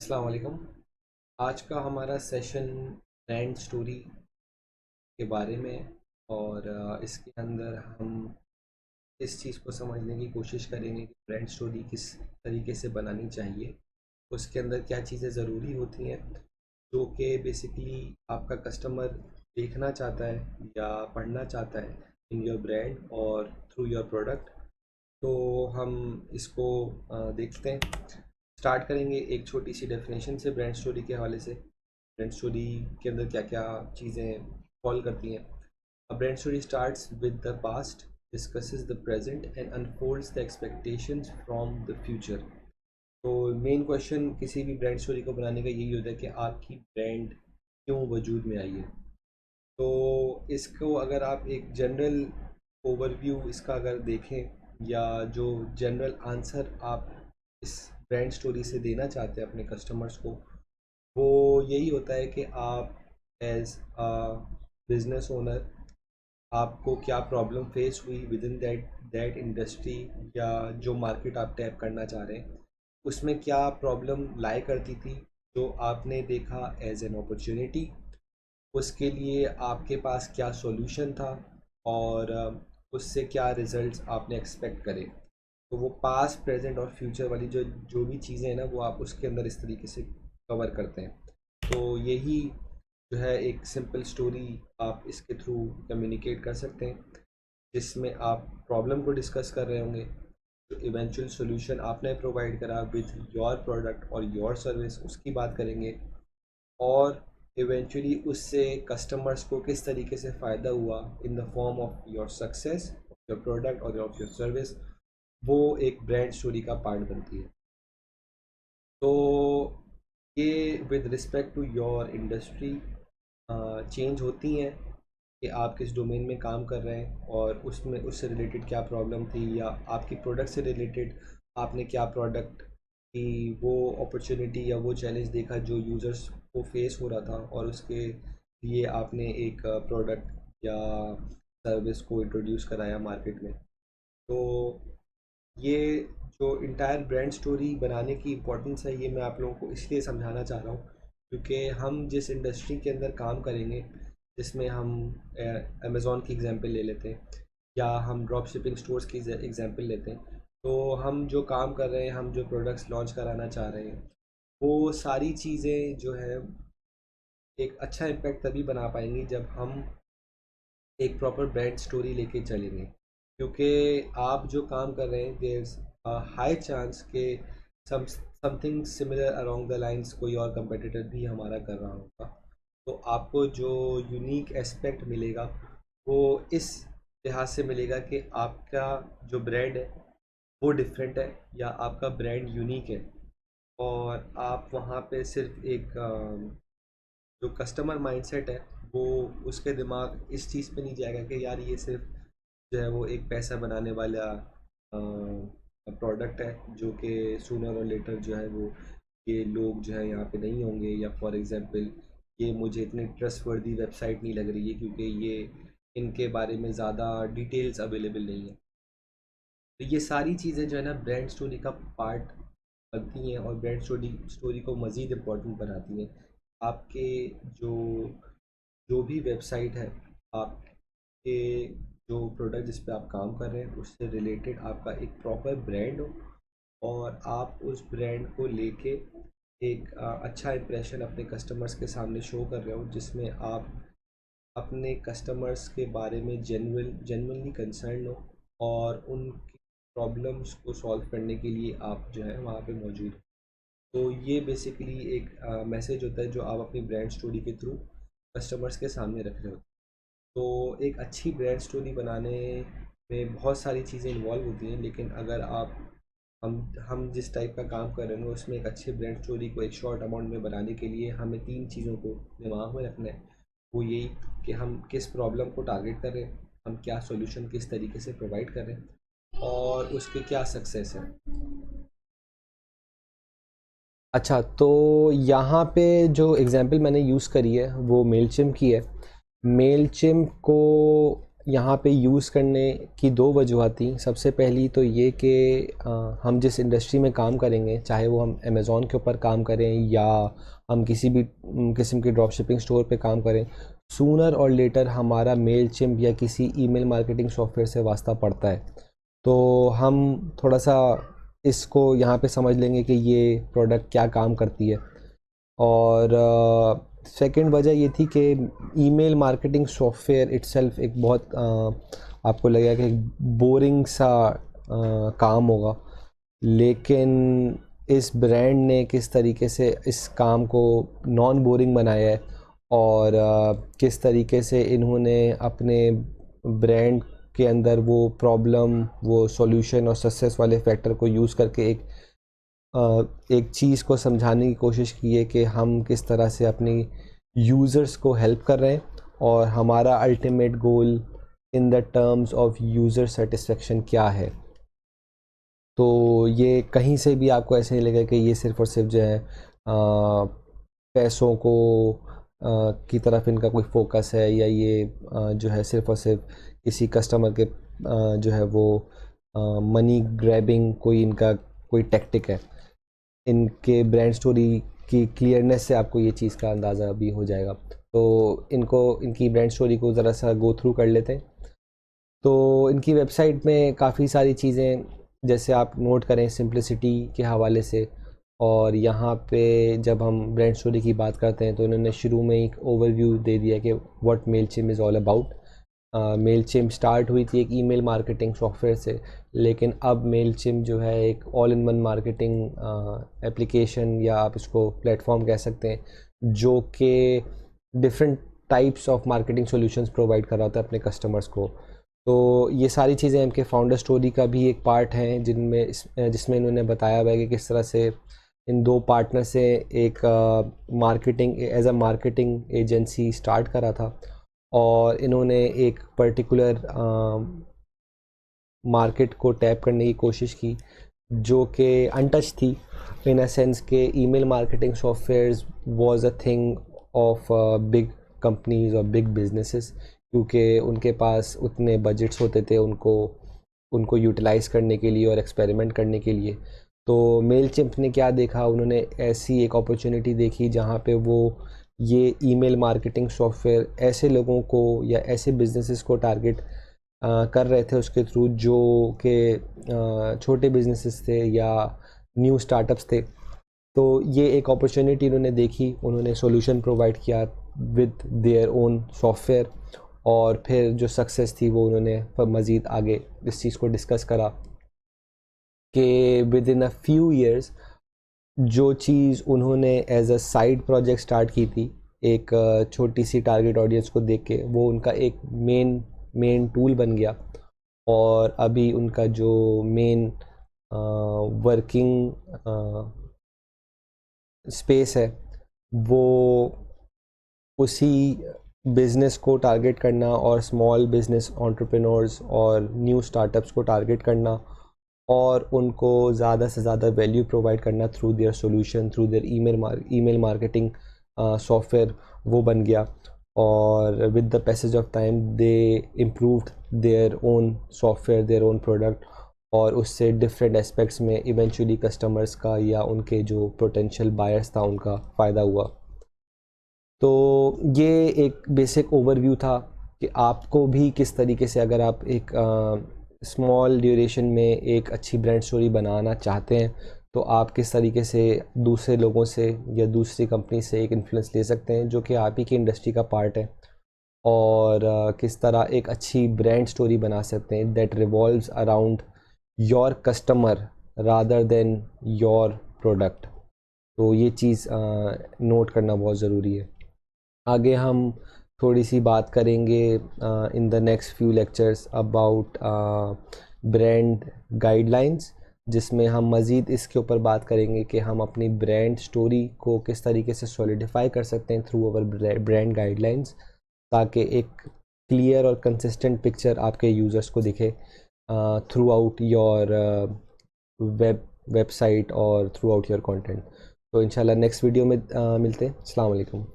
अस्सलाम वालेकुम। आज का हमारा सेशन ब्रांड स्टोरी के बारे में है और इसके अंदर हम इस चीज़ को समझने की कोशिश करेंगे कि ब्रांड स्टोरी किस तरीके से बनानी चाहिए। उसके अंदर क्या चीज़ें ज़रूरी होती हैं जो कि बेसिकली आपका कस्टमर देखना चाहता है या पढ़ना चाहता है इन योर ब्रांड और थ्रू योर प्रोडक्ट। तो हम इसको देखते हैं। स्टार्ट करेंगे एक छोटी सी डेफिनेशन से ब्रांड स्टोरी के हवाले से। ब्रांड स्टोरी के अंदर क्या क्या चीज़ें फॉल करती हैं। A brand story starts with the past, discusses the present and unfolds the expectations from the future। तो मेन क्वेश्चन किसी भी ब्रांड स्टोरी को बनाने का यही होता है कि आपकी ब्रांड क्यों वजूद में आई है। तो इसको अगर आप एक जनरल ओवरव्यू इसका अगर देखें या जो जनरल आंसर आप इस ब्रांड स्टोरी से देना चाहते हैं अपने कस्टमर्स को, वो यही होता है कि आप एज अ बिजनेस ओनर आपको क्या प्रॉब्लम फेस हुई with in that that industry या जो मार्केट आप टैप करना चाह रहे हैं, उसमें क्या प्रॉब्लम लाई करती थी जो आपने देखा एज एन अपॉर्चुनिटी। उसके लिए आपके पास क्या सॉल्यूशन था और उससे क्या रिजल्ट्स आपने एक्सपेक्ट करे। तो वो पास्ट प्रेजेंट और फ्यूचर वाली जो जो भी चीज़ें हैं ना, वो आप उसके अंदर इस तरीके से कवर करते हैं। तो यही जो है एक सिंपल स्टोरी आप इसके थ्रू कम्युनिकेट कर सकते हैं, जिसमें आप प्रॉब्लम को डिस्कस कर रहे होंगे, जो इवेंचुअल सॉल्यूशन आपने प्रोवाइड करा विद योर प्रोडक्ट और योर सर्विस उसकी बात करेंगे, और इवेंचुअली उससे कस्टमर्स को किस तरीके से फ़ायदा हुआ in the form of your success of your product और ऑफ योर सर्विस। वो एक ब्रांड स्टोरी का पार्ट बनती है। तो ये with respect to your industry change होती हैं कि आप किस डोमेन में काम कर रहे हैं और उसमें उससे रिलेटेड क्या प्रॉब्लम थी, या आपकी प्रोडक्ट से रिलेटेड आपने क्या प्रोडक्ट की वो अपॉर्चुनिटी या वो चैलेंज देखा जो यूज़र्स को फेस हो रहा था, और उसके लिए आपने एक प्रोडक्ट या सर्विस को इंट्रोड्यूस कराया मार्केट में। तो ये जो इंटायर ब्रांड स्टोरी बनाने की इम्पोर्टेंस है, ये मैं आप लोगों को इसलिए समझाना चाह रहा हूँ क्योंकि हम जिस इंडस्ट्री के अंदर काम करेंगे, जिसमें हम अमेज़ॉन की एग्जांपल ले लेते हैं या हम ड्रॉप शिपिंग स्टोर्स की एग्जांपल लेते हैं, तो हम जो काम कर रहे हैं, हम जो प्रोडक्ट्स लॉन्च कराना चाह रहे हैं, वो सारी चीज़ें जो है एक अच्छा इम्पैक्ट तभी बना पाएंगी जब हम एक प्रॉपर ब्रांड स्टोरी लेके चलेंगे। क्योंकि आप जो काम कर रहे हैं, देयर हाई चांस के something similar along the lines कोई और कंपटीटर भी हमारा कर रहा होगा। तो आपको जो यूनिक एस्पेक्ट मिलेगा वो इस लिहाज से मिलेगा कि आपका जो ब्रांड है वो डिफरेंट है या आपका ब्रांड यूनिक है, और आप वहाँ पे सिर्फ एक जो कस्टमर माइंडसेट है वो उसके दिमाग इस चीज़ पे नहीं जाएगा कि यार ये सिर्फ जो है वो एक पैसा बनाने वाला प्रोडक्ट है जो कि सूनर और लेटर जो है वो ये लोग जो है यहाँ पे नहीं होंगे, या फॉर एग्जांपल ये मुझे इतनी ट्रस्टवर्दी वेबसाइट नहीं लग रही है क्योंकि ये इनके बारे में ज़्यादा डिटेल्स अवेलेबल नहीं है। तो ये सारी चीज़ें जो है ना ब्रांड स्टोरी का पार्ट बनती हैं और ब्रांड स्टोरी स्टोरी को मज़ीद इम्पोर्टेंट बनाती हैं। आपके जो जो भी वेबसाइट है, आपके जो प्रोडक्ट जिस पे आप काम कर रहे हैं उससे रिलेटेड आपका एक प्रॉपर ब्रांड हो, और आप उस ब्रांड को लेके एक अच्छा इंप्रेशन अपने कस्टमर्स के सामने शो कर रहे हो, जिसमें आप अपने कस्टमर्स के बारे में जेन्युइनली कंसर्न हो और उनकी प्रॉब्लम्स को सॉल्व करने के लिए आप जो है वहाँ पे मौजूद हो। तो ये बेसिकली एक मैसेज होता है जो आप अपनी ब्रांड स्टोरी के थ्रू कस्टमर्स के सामने रख रहे हो। तो एक अच्छी ब्रांड स्टोरी बनाने में बहुत सारी चीज़ें इन्वॉल्व होती हैं, लेकिन अगर आप हम जिस टाइप का काम कर रहे हैं उसमें एक अच्छी ब्रांड स्टोरी को एक शॉर्ट अमाउंट में बनाने के लिए हमें तीन चीज़ों को दिमाग में रखना है। वो यही कि हम किस प्रॉब्लम को टारगेट कर रहे हैं, हम क्या सॉल्यूशन किस तरीके से प्रोवाइड कर रहे हैं, और उसके क्या सक्सेस है। अच्छा, तो यहाँ पे जो एग्ज़ाम्पल मैंने यूज़ करी है वो मेलचिम की है। मेलचिम को यहाँ पे यूज़ करने की दो वजूहत थी। सबसे पहली तो ये कि हम जिस इंडस्ट्री में काम करेंगे, चाहे वो हम अमेज़ॉन के ऊपर काम करें या हम किसी भी किस्म के ड्रॉप शिपिंग स्टोर पे काम करें, सूनर और लेटर हमारा मेलचिम्प या किसी ईमेल मार्केटिंग सॉफ्टवेयर से वास्ता पड़ता है। तो हम थोड़ा सा इसको यहाँ पे समझ लेंगे कि ये प्रोडक्ट क्या काम करती है। और सेकंड वजह ये थी कि ईमेल मार्केटिंग सॉफ्टवेयर इटसेल्फ एक बहुत आपको लगेगा कि बोरिंग सा काम होगा, लेकिन इस ब्रांड ने किस तरीके से इस काम को नॉन बोरिंग बनाया है और किस तरीके से इन्होंने अपने ब्रांड के अंदर वो प्रॉब्लम, वो सॉल्यूशन और सक्सेस वाले फैक्टर को यूज़ करके एक चीज़ को समझाने की कोशिश की है कि हम किस तरह से अपनी यूज़र्स को हेल्प कर रहे हैं और हमारा ultimate goal in the terms of user satisfaction क्या है। तो ये कहीं से भी आपको ऐसे नहीं लगेगा कि ये सिर्फ़ और सिर्फ जो है पैसों को की तरफ इनका कोई फोकस है, या ये जो है सिर्फ़ और सिर्फ किसी कस्टमर के जो है वो मनी ग्रैबिंग कोई इनका कोई टैक्टिक है। इनके ब्रांड स्टोरी की क्लियरनेस से आपको ये चीज़ का अंदाज़ा भी हो जाएगा। तो इनकी ब्रांड स्टोरी को ज़रा सा गो थ्रू कर लेते हैं। तो इनकी वेबसाइट में काफ़ी सारी चीज़ें, जैसे आप नोट करें सिंप्लिसिटी के हवाले से, और यहाँ पे जब हम ब्रांड स्टोरी की बात करते हैं तो इन्होंने शुरू में एक ओवरव्यू दे दिया कि what Mailchimp is all about. Mailchimp start हुई थी एक ईमेल मार्केटिंग सॉफ्टवेयर से, लेकिन अब मेलचिम्प जो है एक all in one marketing application, या आप इसको प्लेटफॉर्म कह सकते हैं, जो कि different types of marketing solutions provide कर रहा होता है अपने कस्टमर्स को। तो ये सारी चीज़ें इनके फाउंडर स्टोरी का भी एक पार्ट हैं, जिसमें इन्होंने बताया हुआ है कि किस तरह से इन दो पार्टनर से एक marketing as a marketing agency start करा था, और इन्होंने एक पर्टिकुलर मार्केट को टैप करने की कोशिश की जो कि अनटच थी, इन अ सेंस के email marketing softwares was a thing of big companies और बिग बिजनेसेस, क्योंकि उनके पास उतने बजट्स होते थे उनको उनको यूटिलाइज़ करने के लिए और एक्सपेरिमेंट करने के लिए। तो मेलचिम्प ने क्या देखा, उन्होंने ऐसी एक अपॉर्चुनिटी देखी जहाँ पे वो ये ईमेल मार्केटिंग सॉफ्टवेयर ऐसे लोगों को या ऐसे बिजनेसेस को टारगेट कर रहे थे उसके थ्रू, जो कि छोटे बिजनेसेस थे या न्यू स्टार्टअप्स थे। तो ये एक अपॉर्चुनिटी इन्होंने देखी, उन्होंने सॉल्यूशन प्रोवाइड किया विद देयर ओन सॉफ्टवेयर, और फिर जो सक्सेस थी वो उन्होंने मज़ीद आगे इस चीज़ को डिस्कस करा कि within a few years जो चीज़ उन्होंने as a side project start की थी, एक छोटी सी टारगेट ऑडियंस को देख के, वो उनका एक मेन टूल बन गया। और अभी उनका जो मेन वर्किंग स्पेस है वो उसी बिज़नेस को टारगेट करना और स्मॉल बिज़नेस एंटरप्रेन्योर्स और न्यू स्टार्टअप्स को टारगेट करना, और उनको ज़्यादा से ज़्यादा वैल्यू प्रोवाइड करना through their solution, through their email marketing software, वो बन गया। और with the passage of time they improved their own software, their own product, और उससे डिफरेंट एस्पेक्ट्स में इवेंचुअली कस्टमर्स का या उनके जो पोटेंशियल बायर्स था उनका फ़ायदा हुआ। तो ये एक बेसिक ओवरव्यू था कि आपको भी किस तरीके से, अगर आप एक स्मॉल ड्यूरेशन में एक अच्छी ब्रांड स्टोरी बनाना चाहते हैं, तो आप किस तरीके से दूसरे लोगों से या दूसरी कंपनी से एक इन्फ्लुएंस ले सकते हैं जो कि आप ही की इंडस्ट्री का पार्ट है, और किस तरह एक अच्छी ब्रांड स्टोरी बना सकते हैं that revolves around your customer rather than your product. तो ये चीज़ नोट करना बहुत ज़रूरी है। आगे हम थोड़ी सी बात करेंगे in the next few lectures about brand guidelines, जिसमें हम मज़ीद इसके ऊपर बात करेंगे कि हम अपनी ब्रांड स्टोरी को किस तरीके से सॉलिडिफाई कर सकते हैं थ्रू अवर ब्रांड गाइडलाइंस, ताकि एक क्लियर और कंसिस्टेंट पिक्चर आपके यूज़र्स को दिखे थ्रू आउट योर वेबसाइट और थ्रू आउट योर कंटेंट। तो इंशाल्लाह नेक्स्ट वीडियो में मिलते हैं। अस्सलाम वालेकुम।